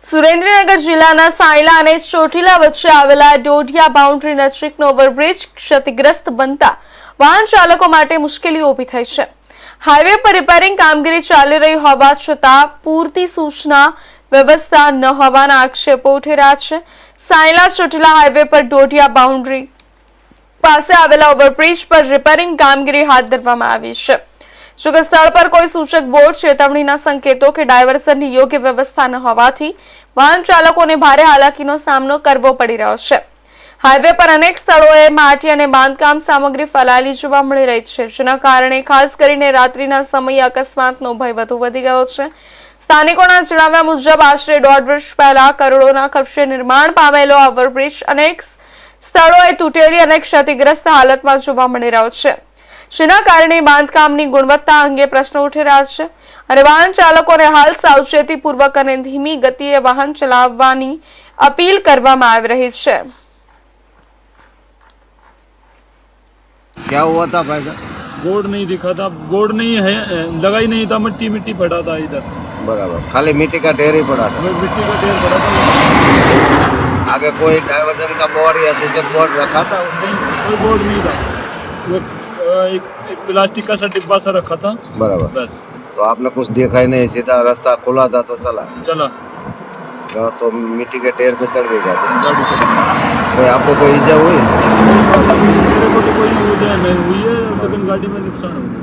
સુરેન્દ્રનગર જિલ્લાના સાયલા અને ચોટીલા વચ્ચે આવેલા ડોઢિયા બાઉન્ડ્રી નજીકનો ઓવરબ્રિજ ક્ષતિગ્રસ્ત બનતા વાહન ચાલકો માટે મુશ્કેલીઓ ઊભી થઈ છે. હાઈવે પર રિપેરિંગ કામગીરી ચાલી રહી હોવા છતાં પૂરતી સૂચના વ્યવસ્થા ન હોવાના આક્ષેપો ઉઠી રહ્યા છે. સાયલા ચોટીલા હાઈવે પર ડોઢિયા બાઉન્ડ્રી પાસે આવેલા ઓવરબ્રિજ પર રિપેરિંગ કામગીરી હાથ ધરવામાં આવી છે. જોકે સ્થળ પર કોઈ સૂચક બોર્ડ, ચેતવણીના સંકેતો કે ડાયવર્ઝનની યોગ્ય વ્યવસ્થા ન હોવાથી વાહન ચાલકોને ભારે હાલાકીનો સામનો કરવો પડી રહ્યો છે. હાઈવે પર અનેક સ્થળોએ માટી અને બાંધકામ સામગ્રી ફેલાયેલી જોવા મળી રહી છે, જેના કારણે ખાસ કરીને રાત્રિના સમયે અકસ્માતનો ભય વધુ વધી ગયો છે. સ્થાનિકોના જણાવ્યા મુજબ આશરે 1.5 વર્ષ પહેલા કરોડોના ખર્ચે નિર્માણ પામેલો ઓવરબ્રિજ અનેક સ્થળોએ તૂટેલી અને ક્ષતિગ્રસ્ત હાલતમાં જોવા મળી રહ્યો છે, જેના કારણે બાંધકામની ગુણવત્તા અંગે પ્રશ્નો ઉઠી રહ્યા છે અને વાહન ચાલકોને હાલ સાવચેતીપૂર્વક અને ધીમી ગતિએ વાહન ચલાવવાની અપીલ કરવામાં આવી રહી છે. क्या हुआ था भाई साहब? बोर्ड नहीं दिखा था, बोर्ड नहीं है, लगा ही नहीं था, मिट्टी मिट्टी पड़ा था इधर, बराबर, खाली मिट्टी का ढेर ही पड़ा था. मिट्टी का ढेर पड़ा था. आगे कोई डाइवर्जन का बोर्ड या सूचक बोर्ड रखा था उसमें? नहीं, कोई बोर्ड नहीं था. वो एक प्लास्टिक का सा डिब्बा सा रखा था, बराबर. बस. तो आपने कुछ देखा ही नहीं, सीधा रास्ता खुला था तो चला. चला तो मिट्टी के ढेर पे चढ़ गई गाड़ी. गाड़ी चला. कोई आपको कोई इजा हुई? मेरे को तो कोई नहीं हुई है, लेकिन गाड़ी में नुकसान हो गया.